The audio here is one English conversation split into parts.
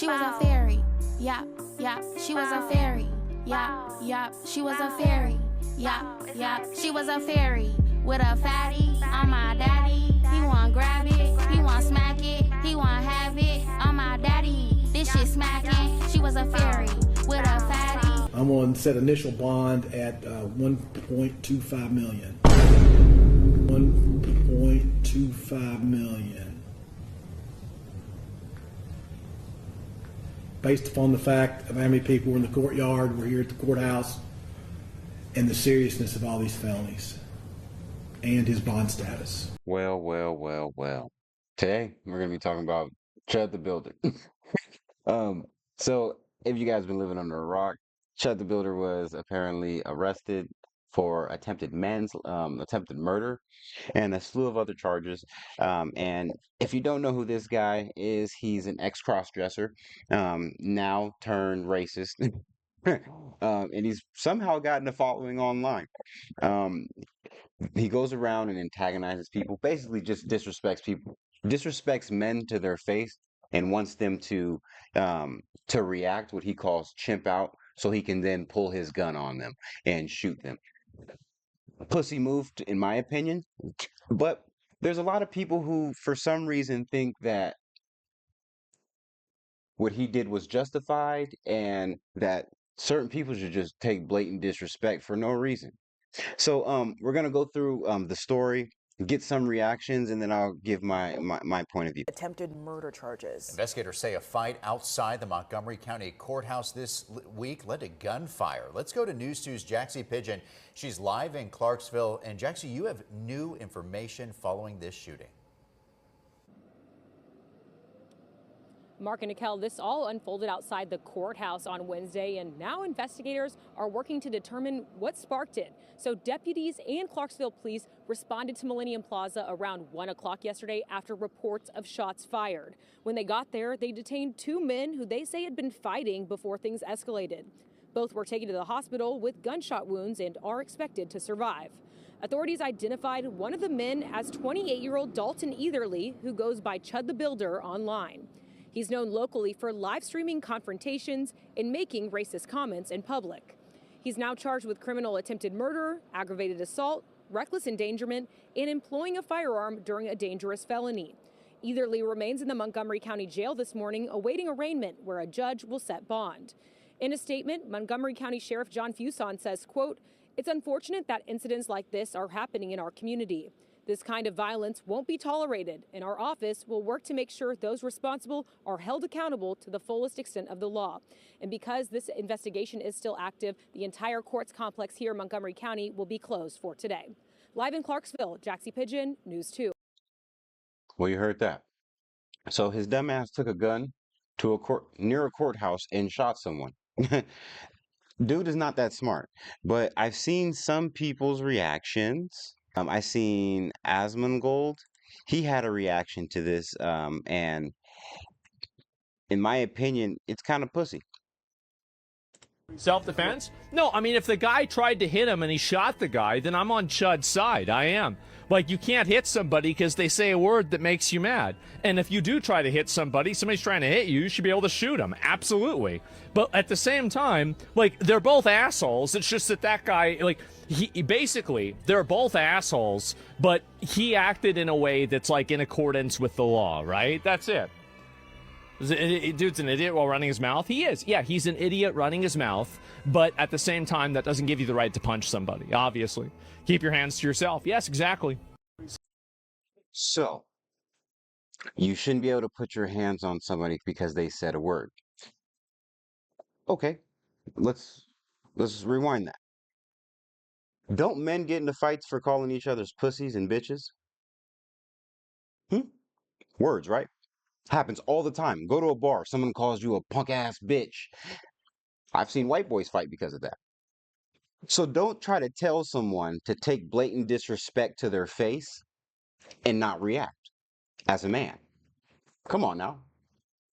she was a fairy. Yup, yup, she was a fairy. Yup, yup, she was a fairy. Yup, yup, she was a fairy. With a fatty on my daddy. He want grab it, he want smack it, he want have it on my daddy. This shit smacking. She was a fairy with a fatty. I'm on set initial bond at 1.25 million. 1.25 million. Based upon the fact of how many people were in the courtyard, were here at the courthouse, and the seriousness of all these felonies, and his bond status. Well. Today we're gonna be talking about Chud the Builder. So if you guys been living under a rock, Chud the Builder was apparently arrested for attempted murder, and a slew of other charges. And if you don't know who this guy is, he's an ex-cross-dresser, now turned racist. And he's somehow gotten a following online. He goes around and antagonizes people, basically just disrespects people, disrespects men to their face, and wants them to react, what he calls chimp out, so he can then pull his gun on them and shoot them. Pussy move, in my opinion. But there's a lot of people who, for some reason, think that what he did was justified, and that certain people should just take blatant disrespect for no reason. So we're gonna go through the story, get some reactions, and then I'll give my point of view. Attempted murder charges. Investigators say a fight outside the Montgomery County Courthouse this week led to gunfire. Let's go to News 2's Jaxie Pigeon. She's live in Clarksville. And Jaxie, you have new information following this shooting. Mark and Nicole, this all unfolded outside the courthouse on Wednesday, and now investigators are working to determine what sparked it. So deputies and Clarksville police responded to Millennium Plaza around 1 o'clock yesterday after reports of shots fired. When they got there, they detained two men who they say had been fighting before things escalated. Both were taken to the hospital with gunshot wounds and are expected to survive. Authorities identified one of the men as 28-year-old Dalton Etherly, who goes by Chud the Builder online. He's known locally for live streaming confrontations and making racist comments in public. He's now charged with criminal attempted murder, aggravated assault, reckless endangerment, and employing a firearm during a dangerous felony. Etherly remains in the Montgomery County Jail this morning, awaiting arraignment where a judge will set bond. In a statement, Montgomery County Sheriff John Fuson says, quote, "It's unfortunate that incidents like this are happening in our community. This kind of violence won't be tolerated, and our office will work to make sure those responsible are held accountable to the fullest extent of the law." And because this investigation is still active, the entire courts complex here in Montgomery County will be closed for today. Live in Clarksville, Jaxie Pigeon, News 2. Well, you heard that. So his dumbass took a gun to near a courthouse and shot someone. Dude is not that smart. But I've seen some people's reactions. I seen Asmongold. He had a reaction to this, and in my opinion, it's kind of pussy. Self-defense? No, I mean, if the guy tried to hit him and he shot the guy, then I'm on Chud's side. I am. Like, you can't hit somebody because they say a word that makes you mad. And if you do try to hit somebody, somebody's trying to hit you, you should be able to shoot them. Absolutely. But at the same time, like, they're both assholes. It's just that guy, like, he basically, they're both assholes, but he acted in a way that's, like, in accordance with the law, right? That's it. Dude's an idiot while running his mouth. He is. Yeah, he's an idiot running his mouth, but at the same time, that doesn't give you the right to punch somebody, obviously. Keep your hands to yourself. Yes, exactly. So, you shouldn't be able to put your hands on somebody because they said a word. Okay, let's rewind that. Don't men get into fights for calling each other's pussies and bitches? Words, right? Happens all the time. Go to a bar, someone calls you a punk-ass bitch. I've seen white boys fight because of that. So don't try to tell someone to take blatant disrespect to their face and not react as a man. Come on now.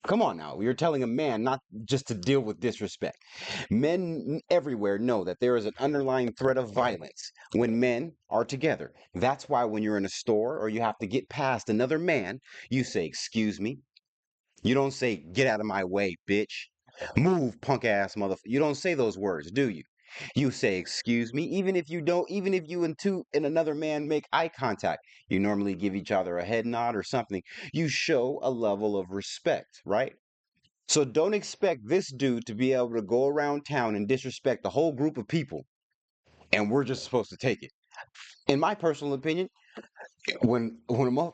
Come on now. You're telling a man not just to deal with disrespect. Men everywhere know that there is an underlying threat of violence when men are together. That's why when you're in a store or you have to get past another man, you say, "Excuse me," You don't say, get out of my way, bitch. Move, punk ass motherfucker. You don't say those words, do you? You say, excuse me, even if you don't, even if you and another man make eye contact, you normally give each other a head nod or something. You show a level of respect, right? So don't expect this dude to be able to go around town and disrespect the whole group of people, and we're just supposed to take it. In my personal opinion, when a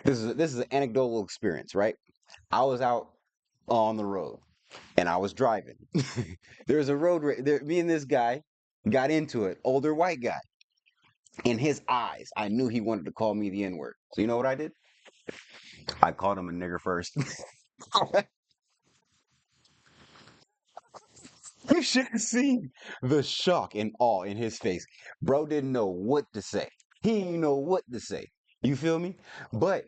this is an anecdotal experience, right? I was out on the road and I was driving. There's a there. Me and this guy got into it. Older white guy. In his eyes, I knew he wanted to call me the N word. So you know what I did? I called him a nigger first. You should have seen the shock and awe in his face. Bro didn't know what to say. He didn't know what to say. You feel me? But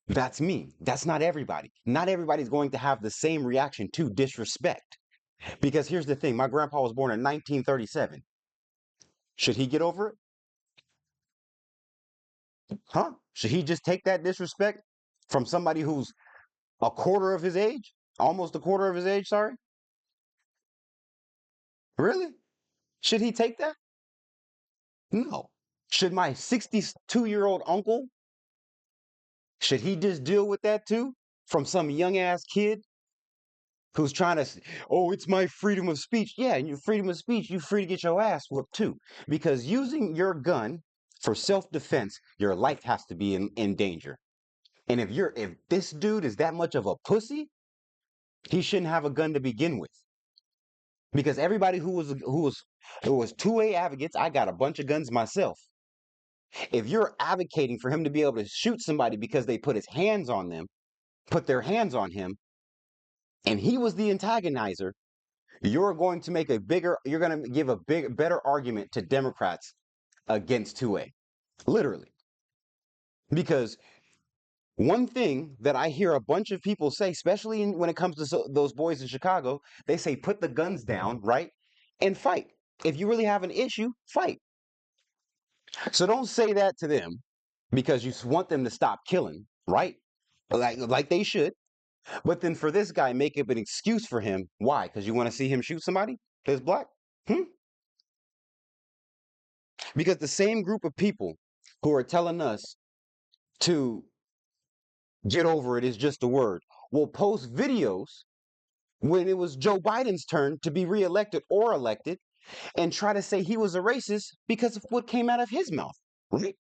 that's me. That's not everybody. Not everybody's going to have the same reaction to disrespect. Because here's the thing, my grandpa was born in 1937. Should he get over it? Huh? Should he just take that disrespect from somebody who's a quarter of his age? Almost a quarter of his age, sorry? Really? Should he take that? No. Should my 62-year-old uncle, should he just deal with that too? From some young ass kid who's trying to, oh, it's my freedom of speech. Yeah, and your freedom of speech, you're free to get your ass whooped too. Because using your gun for self-defense, your life has to be in danger. And if this dude is that much of a pussy, he shouldn't have a gun to begin with. Because everybody who was 2A advocates, I got a bunch of guns myself. If you're advocating for him to be able to shoot somebody because they put their hands on him, and he was the antagonizer, you're going to give a better argument to Democrats against 2A. Literally. Because one thing that I hear a bunch of people say, especially when it comes to those boys in Chicago, they say, put the guns down, right? And fight. If you really have an issue, fight. So don't say that to them because you want them to stop killing, right? Like they should. But then for this guy, make up an excuse for him. Why? Because you want to see him shoot somebody that's black? Because the same group of people who are telling us to get over it is just a word will post videos when it was Joe Biden's turn to be reelected or elected and try to say he was a racist because of what came out of his mouth. Right?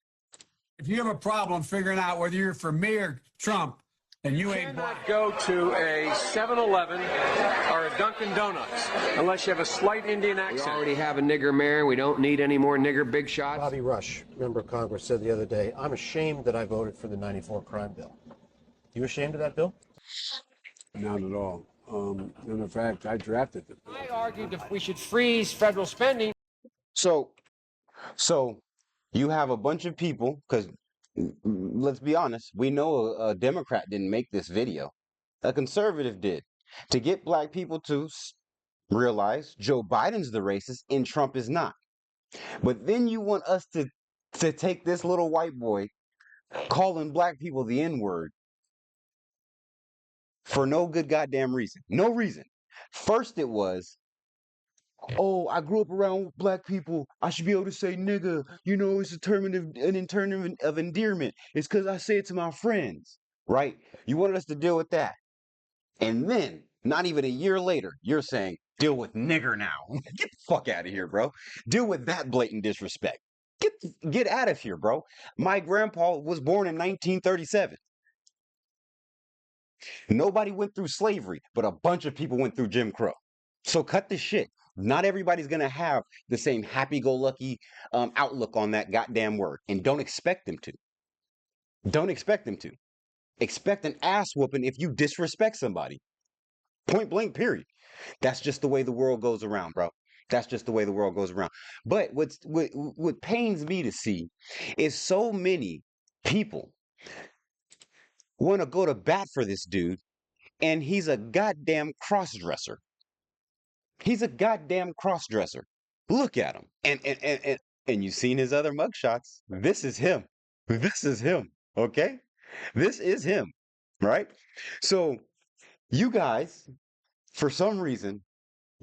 If you have a problem figuring out whether you're for me or Trump, and you ain't black, go to a 7-Eleven or a Dunkin' Donuts unless you have a slight Indian accent. We already have a nigger mayor. We don't need any more nigger big shots. Bobby Rush, member of Congress, said the other day, I'm ashamed that I voted for the 94 crime bill. You ashamed of that bill? Not at all. In fact, I drafted it. I argued that we should freeze federal spending. So you have a bunch of people, because let's be honest, we know a Democrat didn't make this video. A conservative did. To get black people to realize Joe Biden's the racist and Trump is not. But then you want us to take this little white boy calling black people the N-word for no good goddamn reason. No reason. First it was, oh, I grew up around black people. I should be able to say nigga. You know, it's a term of endearment. It's because I say it to my friends, right? You wanted us to deal with that. And then, not even a year later, you're saying, deal with nigger now. Get the fuck out of here, bro. Deal with that blatant disrespect. Get out of here, bro. My grandpa was born in 1937. Nobody went through slavery, but a bunch of people went through Jim Crow. So cut the shit. Not everybody's going to have the same happy-go-lucky outlook on that goddamn word. And don't expect them to. Don't expect them to. Expect an ass whooping if you disrespect somebody. Point blank, period. That's just the way the world goes around, bro. That's just the way the world goes around. But what pains me to see is so many people want to go to bat for this dude, and he's a goddamn cross-dresser. He's a goddamn cross-dresser. Look at him. And you've seen his other mugshots. This is him. This is him. Okay? This is him. right? So you guys, for some reason,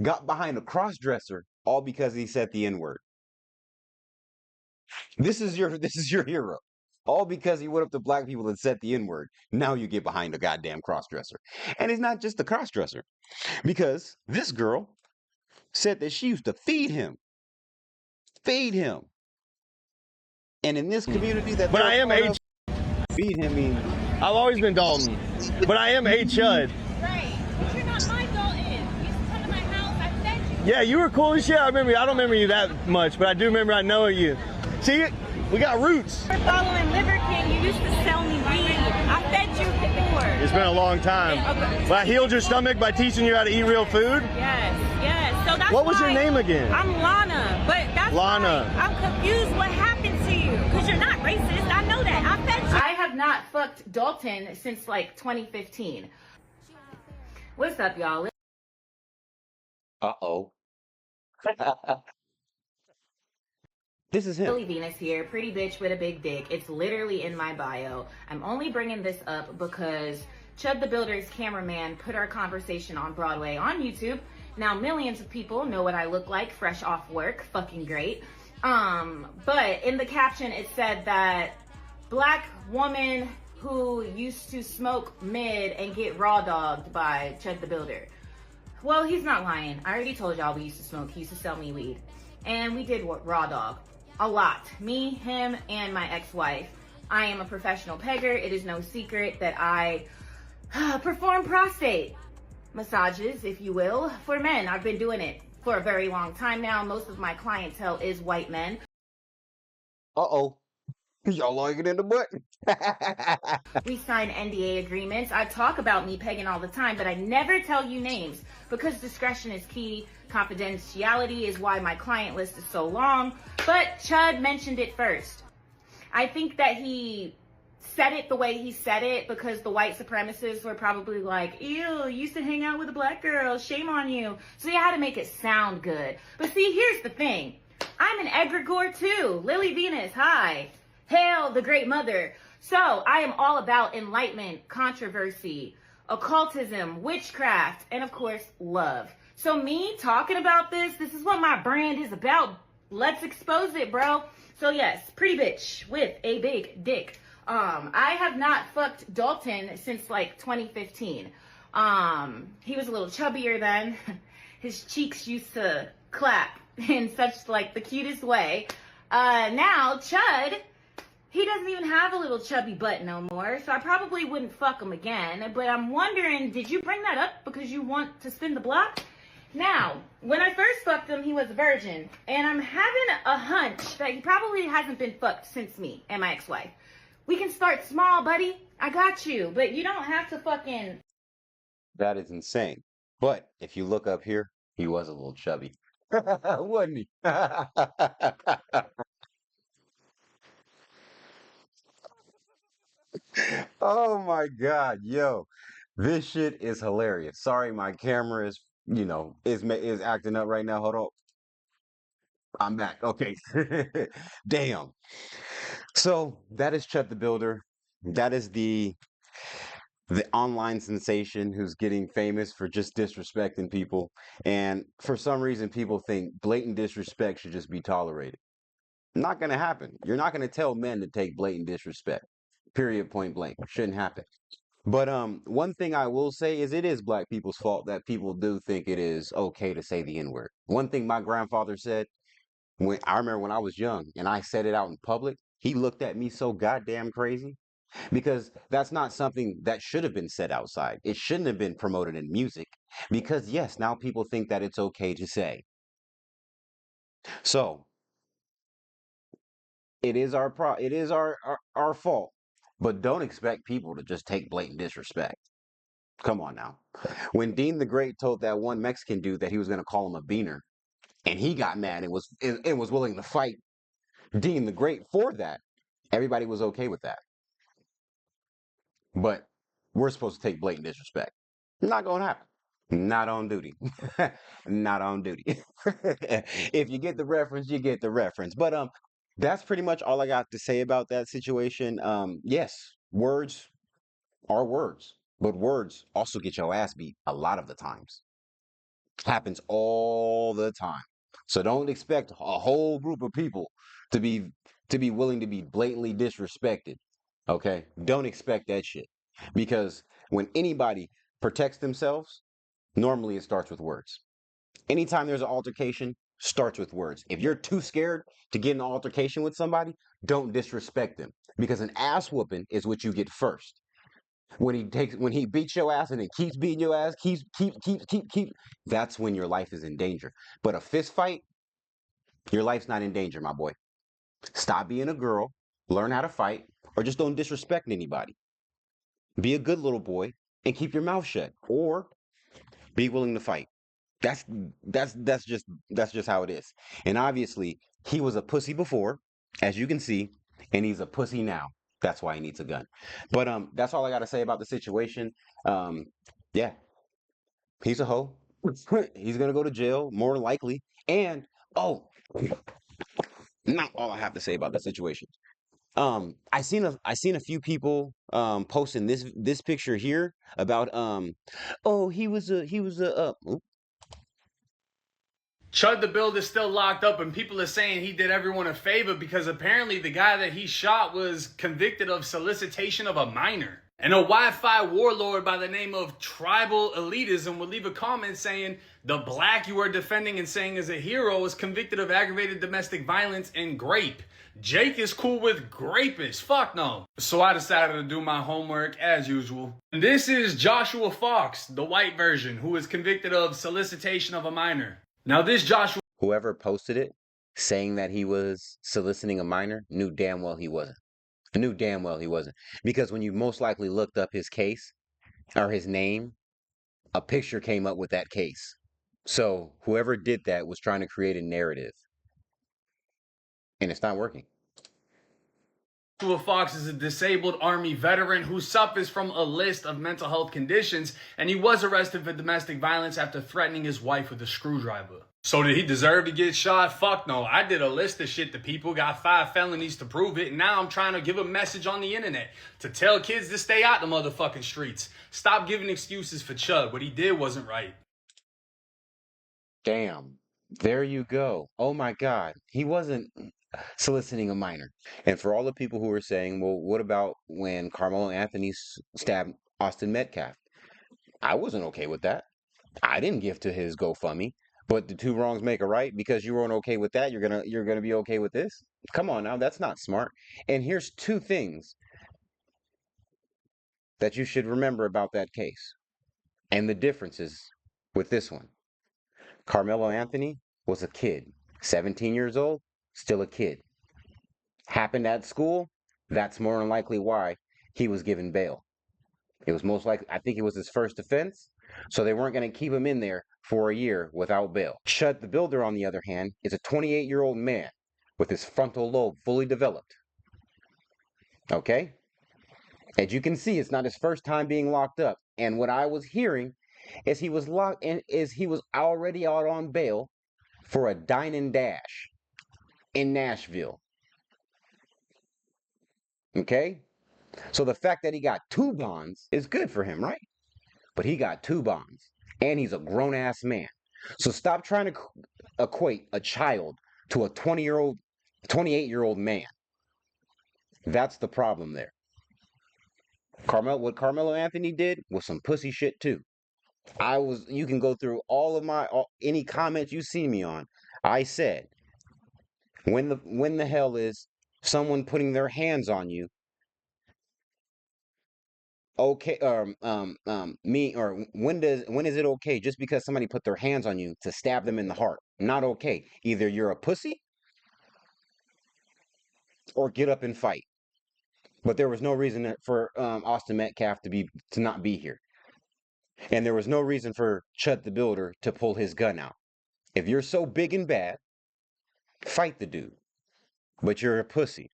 got behind a cross-dresser all because he said the N-word. This is your hero. All because he went up to black people and said the N-word. Now you get behind a goddamn cross-dresser. And it's not just a cross-dresser, because this girl said that she used to feed him. Feed him. And in this community that But I am a feed him means I've always been Dalton, but I am a Chud. Right. But you're not my Dalton. You used to come to my house. I fed you. Yeah, you were cool as shit. I don't remember you that much, but I do remember I know you. See, we got roots. You're following Liver King. You used to sell me weed. I fed you before. It's been a long time. Okay. But I healed your stomach by teaching you how to eat real food. Yes, yes. So that's What was your why name again? I'm Lana, but that's Lana. why I'm confused what happened to you. Because you're not racist. I know that. I fed you. I have not fucked Dalton since like 2015. What's up, y'all? uh-oh. This is him. Lily Venus here, pretty bitch with a big dick. It's literally in my bio. I'm only bringing this up because Chud the Builder's cameraman put our conversation on Broadway on YouTube. Now millions of people know what I look like fresh off work. Fucking great. But in the caption it said that black woman who used to smoke mid and get raw dogged by Chud the Builder. Well, he's not lying. I already told y'all we used to smoke. He used to sell me weed. And we did raw dog. A lot. Me, him, and my ex-wife. I am a professional pegger. It is no secret that I perform prostate massages, if you will, for men. I've been doing it for a very long time now. Most of my clientele is white men. Uh-oh. Y'all like it in the butt. We sign NDA agreements. I talk about me pegging all the time, but I never tell you names because discretion is key. Confidentiality is why my client list is so long. But Chud mentioned it first. I think that he said it the way he said it because the white supremacists were probably like, ew, you used to hang out with a black girl, shame on you. So you had to make it sound good. But see, here's the thing. I'm an egregore too. Lily Venus, hi. Hail the great mother. So I am all about enlightenment, controversy, occultism, witchcraft, and of course, love. So me talking about this is what my brand is about. Let's expose it, bro. So yes, pretty bitch with a big dick. I have not fucked Dalton since like 2015. He was a little chubbier then. His cheeks used to clap in such like the cutest way. Now Chud, he doesn't even have a little chubby butt no more, so I probably wouldn't fuck him again. But I'm wondering, did you bring that up because you want to spin the block? Now, when I first fucked him, he was a virgin, and I'm having a hunch that he probably hasn't been fucked since me and my ex-wife. We can start small, buddy. I got you, but you don't have to fucking... That is insane. But if you look up here, he was a little chubby. Wasn't he? Oh my God, yo, this shit is hilarious. Sorry, my camera is, is acting up right now. Hold on. I'm back. Okay. Damn. So that is Chet the Builder. That is the online sensation who's getting famous for just disrespecting people. And for some reason, people think blatant disrespect should just be tolerated. Not going to happen. You're not going to tell men to take blatant disrespect. Period, point blank. Shouldn't happen. But one thing I will say is it is black people's fault that people do think it is okay to say the N-word. One thing my grandfather said, I remember when I was young and I said it out in public, he looked at me so goddamn crazy because that's not something that should have been said outside. It shouldn't have been promoted in music because yes, now people think that it's okay to say. So it is our fault, but don't expect people to just take blatant disrespect. Come on now. When Dean the Great told that one Mexican dude that he was going to call him a beaner, and he got mad and was willing to fight Dean the Great for that, everybody was okay with that. But we're supposed to take blatant disrespect. Not going to happen. Not on duty. Not on duty. If you get the reference, you get the reference. But that's pretty much all I got to say about that situation. Yes, words are words, but words also get your ass beat a lot of the times. Happens all the time. So don't expect a whole group of people to be willing to be blatantly disrespected. Okay? Don't expect that shit. Because when anybody protects themselves, normally it starts with words. Anytime there's an altercation, starts with words. If you're too scared to get in an altercation with somebody, don't disrespect them. Because an ass whooping is what you get first. When he beats your ass and it keeps beating your ass, keep, that's when your life is in danger. But a fist fight, your life's not in danger, my boy. Stop being a girl, learn how to fight, or just don't disrespect anybody. Be a good little boy and keep your mouth shut, or be willing to fight. That's just how it is. And obviously, he was a pussy before, as you can see, and he's a pussy now. That's why he needs a gun. But that's all I gotta say about the situation. Yeah, he's a hoe. He's gonna go to jail, more likely. And oh, not all I have to say about the situation. I seen a few people posting this picture here about oh, he was a Chud the Build is still locked up, and people are saying he did everyone a favor because apparently the guy that he shot was convicted of solicitation of a minor. And a Wi-Fi warlord by the name of Tribal Elitism would leave a comment saying, the black you are defending and saying is a hero is convicted of aggravated domestic violence and grape. Jake is cool with grapists. Fuck no. So I decided to do my homework as usual. And this is Joshua Fox, the white version, who is convicted of solicitation of a minor. Now this Joshua... Whoever posted it saying that he was soliciting a minor knew damn well he wasn't. I knew damn well he wasn't. Because when you most likely looked up his case or his name, a picture came up with that case. So whoever did that was trying to create a narrative. And it's not working. Joshua Fox is a disabled Army veteran who suffers from a list of mental health conditions, and he was arrested for domestic violence after threatening his wife with a screwdriver. So did he deserve to get shot? Fuck no. I did a list of shit to people, got 5 felonies to prove it, and now I'm trying to give a message on the internet to tell kids to stay out the motherfucking streets. Stop giving excuses for Chud. What he did wasn't right. Damn. There you go. Oh my God. He wasn't soliciting a minor. And for all the people who are saying, well, what about when Carmelo Anthony stabbed Austin Metcalf? I wasn't okay with that. I didn't give to his GoFundMe. But the 2 wrongs make a right. Because you weren't okay with that, you're gonna be okay with this? Come on now, that's not smart. And here's 2 things that you should remember about that case. And the differences with this one. Carmelo Anthony was a kid. 17 years old, still a kid. Happened at school, that's more than likely why he was given bail. It was most likely, I think it was his first offense, so they weren't going to keep him in there for a year without bail. Chud the Builder, on the other hand, is a 28-year-old man with his frontal lobe fully developed. Okay? As you can see, it's not his first time being locked up. And what I was hearing is he was already out on bail for a dine and dash in Nashville. Okay? So the fact that he got 2 bonds is good for him, right? But he got 2 bonds. And he's a grown-ass man. So stop trying to equate a child to a 28-year-old man. That's the problem there. What Carmelo Anthony did was some pussy shit too. You can go through any comments you see me on. I said, when the hell is someone putting their hands on you okay, when is it okay just because somebody put their hands on you to stab them in the heart? Not okay. Either you're a pussy or get up and fight. But there was no reason for Austin Metcalf to not be here. And there was no reason for Chud the Builder to pull his gun out. If you're so big and bad, fight the dude. But you're a pussy.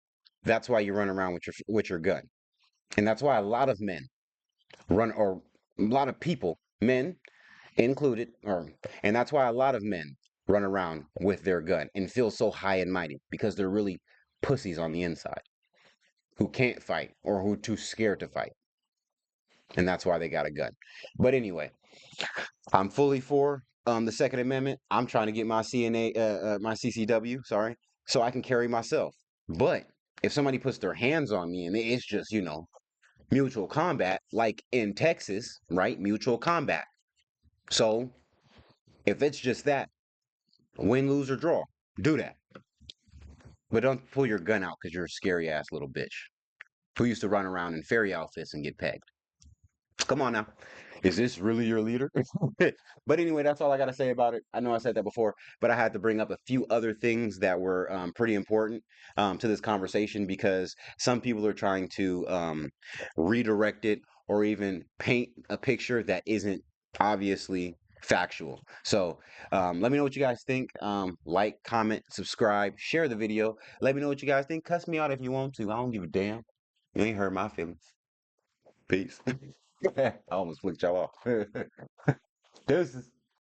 That's why you run around with your gun. And that's why a lot of men or a lot of people, men included, and that's why a lot of men run around with their gun and feel so high and mighty, because they're really pussies on the inside who can't fight or who are too scared to fight. and that's why they got a gun. But anyway, I'm fully for the Second Amendment. I'm trying to get my my CCW, sorry, so I can carry myself. But if somebody puts their hands on me and it's just, you know, mutual combat, like in Texas, right? Mutual combat. So if it's just that, win, lose, or draw, do that. But don't pull your gun out because you're a scary ass little bitch who used to run around in fairy outfits and get pegged. Come on now. Is this really your leader? But anyway, that's all I got to say about it. I know I said that before, but I had to bring up a few other things that were pretty important to this conversation because some people are trying to redirect it or even paint a picture that isn't obviously factual. So let me know what you guys think. Like, comment, subscribe, share the video. Let me know what you guys think. Cuss me out if you want to. I don't give a damn. You ain't hurt my feelings. Peace. I almost flicked y'all off. Deuces.